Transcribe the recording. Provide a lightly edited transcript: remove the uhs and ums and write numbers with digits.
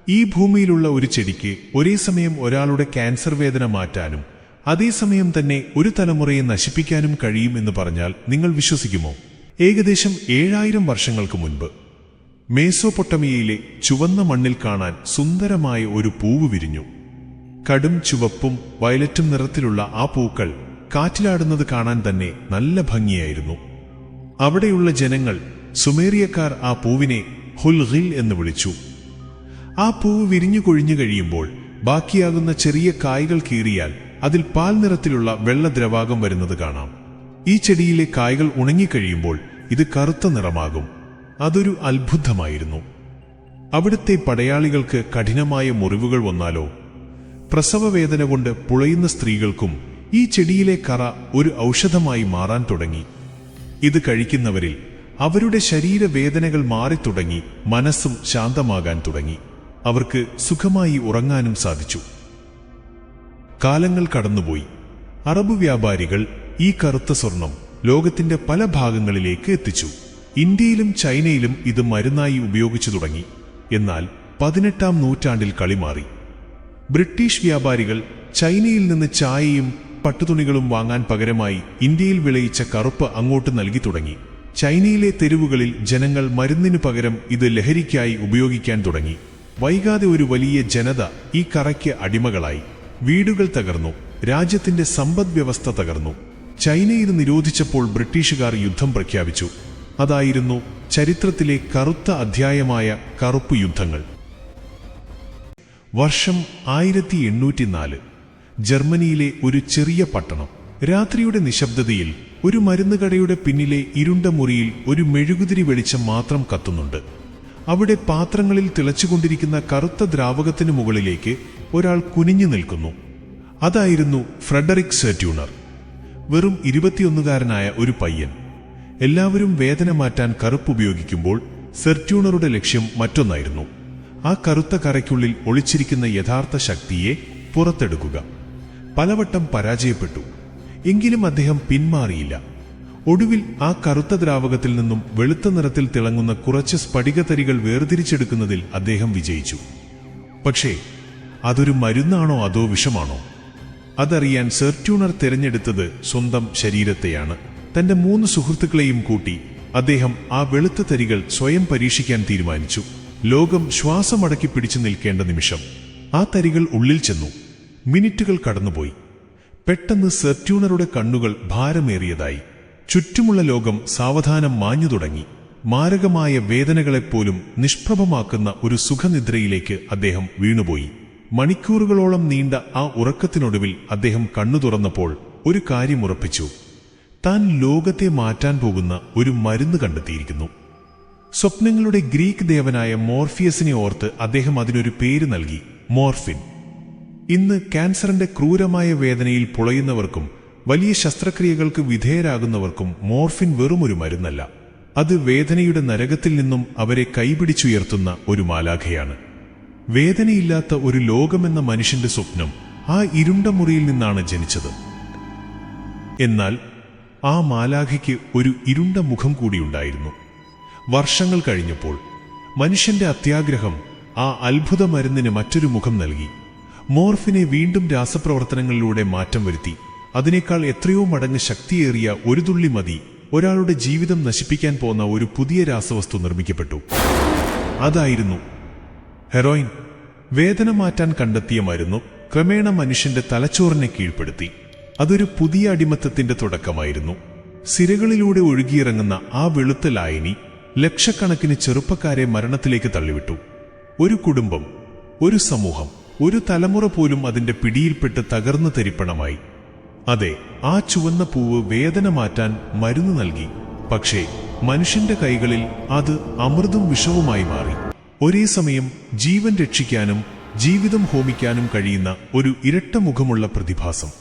ഈ ഭൂമിയിലുള്ള ഒരു ചെടിക്ക് ഒരേ സമയം ഒരാളുടെ ക്യാൻസർ വേദന മാറ്റാനും അതേസമയം തന്നെ ഒരു തലമുറയെ നശിപ്പിക്കാനും കഴിയും എന്ന് പറഞ്ഞാൽ നിങ്ങൾ വിശ്വസിക്കുമോ? ഏകദേശം 7000 വർഷങ്ങൾക്ക് മുൻപ് മെസോപ്പൊട്ടേമിയയിലെ ചുവന്ന മണ്ണിൽ കാണാൻ സുന്ദരമായ ഒരു പൂവ് വിരിഞ്ഞു. കടും ചുവപ്പും വയലറ്റും നിറത്തിലുള്ള ആ പൂക്കൾ കാറ്റിലാടുന്നത് കാണാൻ തന്നെ നല്ല ഭംഗിയായിരുന്നു. അവിടെയുള്ള ജനങ്ങൾ, സുമേറിയക്കാർ, ആ പൂവിനെ ഹുൽഗിൽ എന്ന് വിളിച്ചു. ആ പൂവ് വിരിഞ്ഞു കൊഴിഞ്ഞു കഴിയുമ്പോൾ ബാക്കിയാകുന്ന ചെറിയ കായ്കൾ കീറിയാൽ അതിൽ പാൽ നിറത്തിലുള്ള വെള്ള ദ്രവാകം വരുന്നത് കാണാം. ഈ ചെടിയിലെ കായ്കൾ ഉണങ്ങിക്കഴിയുമ്പോൾ ഇത് കറുത്ത നിറമാകും. അതൊരു അത്ഭുതമായിരുന്നു. അവിടുത്തെ പടയാളികൾക്ക് കഠിനമായ മുറിവുകൾ വന്നാലോ, പ്രസവവേദന കൊണ്ട് പുളയുന്ന സ്ത്രീകൾക്കും ഈ ചെടിയിലെ കറ ഒരു ഔഷധമായി മാറാൻ തുടങ്ങി. ഇത് കഴിക്കുന്നവരിൽ അവരുടെ ശരീരവേദനകൾ മാറിത്തുടങ്ങി, മനസ്സും ശാന്തമാകാൻ തുടങ്ങി. അവർക്ക് സുഖമായി ഉറങ്ങാനും സാധിച്ചു. കാലങ്ങൾ കടന്നുപോയി. അറബ് വ്യാപാരികൾ ഈ കറുത്ത സ്വർണം ലോകത്തിന്റെ പല ഭാഗങ്ങളിലേക്ക് എത്തിച്ചു. ഇന്ത്യയിലും ചൈനയിലും ഇത് മരുന്നായി ഉപയോഗിച്ചു തുടങ്ങി. എന്നാൽ 18ാം നൂറ്റാണ്ടിൽ കളി മാറി. ബ്രിട്ടീഷ് വ്യാപാരികൾ ചൈനയിൽ നിന്ന് ചായയും പട്ടുതുണികളും വാങ്ങാൻ പകരമായി ഇന്ത്യയിൽ വിളയിച്ച കറുപ്പ് അങ്ങോട്ട് നൽകി തുടങ്ങി. ചൈനയിലെ തെരുവുകളിൽ ജനങ്ങൾ മരുന്നിനു പകരം ഇത് ലഹരിക്കായി ഉപയോഗിക്കാൻ തുടങ്ങി. വൈകാതെ ഒരു വലിയ ജനത ഈ കറയ്ക്ക് അടിമകളായി. വീടുകൾ തകർന്നു, രാജ്യത്തിന്റെ സമ്പദ് വ്യവസ്ഥ തകർന്നു. ചൈന ഇത് നിരോധിച്ചപ്പോൾ ബ്രിട്ടീഷുകാർ യുദ്ധം പ്രഖ്യാപിച്ചു. അതായിരുന്നു ചരിത്രത്തിലെ കറുത്ത അധ്യായമായ കറുപ്പ് യുദ്ധങ്ങൾ. വർഷം 1804. ജർമ്മനിയിലെ ഒരു ചെറിയ പട്ടണം. രാത്രിയുടെ നിശബ്ദതയിൽ ഒരു മരുന്നുകടയുടെ പിന്നിലെ ഇരുണ്ട മുറിയിൽ ഒരു മെഴുകുതിരി വെളിച്ചം മാത്രം കത്തുന്നുണ്ട്. അവിടെ പാത്രങ്ങളിൽ തിളച്ചുകൊണ്ടിരിക്കുന്ന കറുത്ത ദ്രാവകത്തിനു മുകളിലേക്ക് ഒരാൾ കുനിഞ്ഞു നിൽക്കുന്നു. അതായിരുന്നു ഫ്രെഡറിക് സെർട്യൂണർ. വെറും 21കാരനായ ഒരു പയ്യൻ. എല്ലാവരും വേദന മാറ്റാൻ കറുപ്പ് ഉപയോഗിക്കുമ്പോൾ സെർട്യൂണറുടെ ലക്ഷ്യം മറ്റൊന്നായിരുന്നു. ആ കറുത്ത കറയ്ക്കുള്ളിൽ ഒളിച്ചിരിക്കുന്ന യഥാർത്ഥ ശക്തിയെ പുറത്തെടുക്കുക. പലവട്ടം പരാജയപ്പെട്ടു. എങ്കിലും അദ്ദേഹം പിന്മാറിയില്ല. ഒടുവിൽ ആ കറുത്ത ദ്രാവകത്തിൽ നിന്നും വെളുത്ത നിറത്തിൽ തിളങ്ങുന്ന കുറച്ച് സ്ഫടികതരികൾ വേർതിരിച്ചെടുക്കുന്നതിൽ അദ്ദേഹം വിജയിച്ചു. പക്ഷേ അതൊരു മരുന്നാണോ അതോ വിഷമാണോ? അതറിയാൻ സെർട്യൂണർ തിരഞ്ഞെടുത്തത് സ്വന്തം ശരീരത്തെയാണ്. തന്റെ 3 സുഹൃത്തുക്കളെയും കൂട്ടി അദ്ദേഹം ആ വെളുത്ത തരികൾ സ്വയം പരീക്ഷിക്കാൻ തീരുമാനിച്ചു. ലോകം ശ്വാസമടക്കി പിടിച്ചു നിൽക്കേണ്ട നിമിഷം. ആ തരികൾ ഉള്ളിൽ ചെന്നു. മിനിറ്റുകൾ കടന്നുപോയി. പെട്ടെന്ന് സെർട്യൂണറുടെ കണ്ണുകൾ ഭാരമേറിയതായി. ചുറ്റുമുള്ള ലോകം സാവധാനം മാഞ്ഞു തുടങ്ങി. മാരകമായ വേദനകളെപ്പോലും നിഷ്പ്രഭമാക്കുന്ന ഒരു സുഖനിദ്രയിലേക്ക് അദ്ദേഹം വീണുപോയി. മണിക്കൂറുകളോളം നീണ്ട ആ ഉറക്കത്തിനൊടുവിൽ അദ്ദേഹം കണ്ണു തുറന്നപ്പോൾ ഒരു കാര്യം ഉറപ്പിച്ചു. താൻ ലോകത്തെ മാറ്റാൻ പോകുന്ന ഒരു മരുന്ന് കണ്ടെത്തിയിരിക്കുന്നു. സ്വപ്നങ്ങളുടെ ഗ്രീക്ക് ദേവനായ മോർഫിയസിനെ ഓർത്ത് അദ്ദേഹം അതിനൊരു പേര് നൽകി, മോർഫിൻ. ഇന്ന് ക്യാൻസറിന്റെ ക്രൂരമായ വേദനയിൽ പുളയുന്നവർക്കും വലിയ ശസ്ത്രക്രിയകൾക്ക് വിധേയരാകുന്നവർക്കും മോർഫിൻ വെറുമൊരു മരുന്നല്ല. അത് വേദനയുടെ നരകത്തിൽ നിന്നും അവരെ കൈപിടിച്ചുയർത്തുന്ന ഒരു മാലാഖയാണ്. വേദനയില്ലാത്ത ഒരു ലോകമെന്ന മനുഷ്യന്റെ സ്വപ്നം ആ ഇരുണ്ട മുറിയിൽ നിന്നാണ് ജനിച്ചത്. എന്നാൽ ആ മാലാഖയ്ക്ക് ഒരു ഇരുണ്ട മുഖം കൂടിയുണ്ടായിരുന്നു. വർഷങ്ങൾ കഴിഞ്ഞപ്പോൾ മനുഷ്യന്റെ അത്യാഗ്രഹം ആ അത്ഭുത മരുന്നിന് മറ്റൊരു മുഖം നൽകി. മോർഫിനെ വീണ്ടും രാസപ്രവർത്തനങ്ങളിലൂടെ മാറ്റം വരുത്തി. അതിനേക്കാൾ എത്രയോ മടങ്ങ് ശക്തിയേറിയ ഒരു തുള്ളി മതി ഒരാളുടെ ജീവിതം നശിപ്പിക്കാൻ പോന്ന ഒരു പുതിയ രാസവസ്തു നിർമ്മിക്കപ്പെട്ടു. അതായിരുന്നു ഹെറോയിൻ. വേദന മാറ്റാൻ കണ്ടെത്തിയ മരുന്നു ക്രമേണ മനുഷ്യന്റെ തലച്ചോറിനെ കീഴ്പ്പെടുത്തി. അതൊരു പുതിയ അടിമത്തത്തിന്റെ തുടക്കമായിരുന്നു. സിരകളിലൂടെ ഒഴുകിയിറങ്ങുന്ന ആ വെളുത്ത ലായനി ലക്ഷക്കണക്കിന് ചെറുപ്പക്കാരെ മരണത്തിലേക്ക് തള്ളിവിട്ടു. ഒരു കുടുംബം, ഒരു സമൂഹം, ഒരു തലമുറ പോലും അതിന്റെ പിടിയിൽപ്പെട്ട് തകർന്നു തരിപ്പണമായി. അതെ, ആ ചുവന്ന പൂവ് വേദന മാറ്റാൻ മരുന്ന് നൽകി. പക്ഷേ മനുഷ്യന്റെ കൈകളിൽ അത് അമൃതും വിഷവുമായി മാറി. ഒരേ സമയം ജീവൻ രക്ഷിക്കാനും ജീവിതം ഹോമിക്കാനും കഴിയുന്ന ഒരു ഇരട്ട മുഖമുള്ള പ്രതിഭാസം.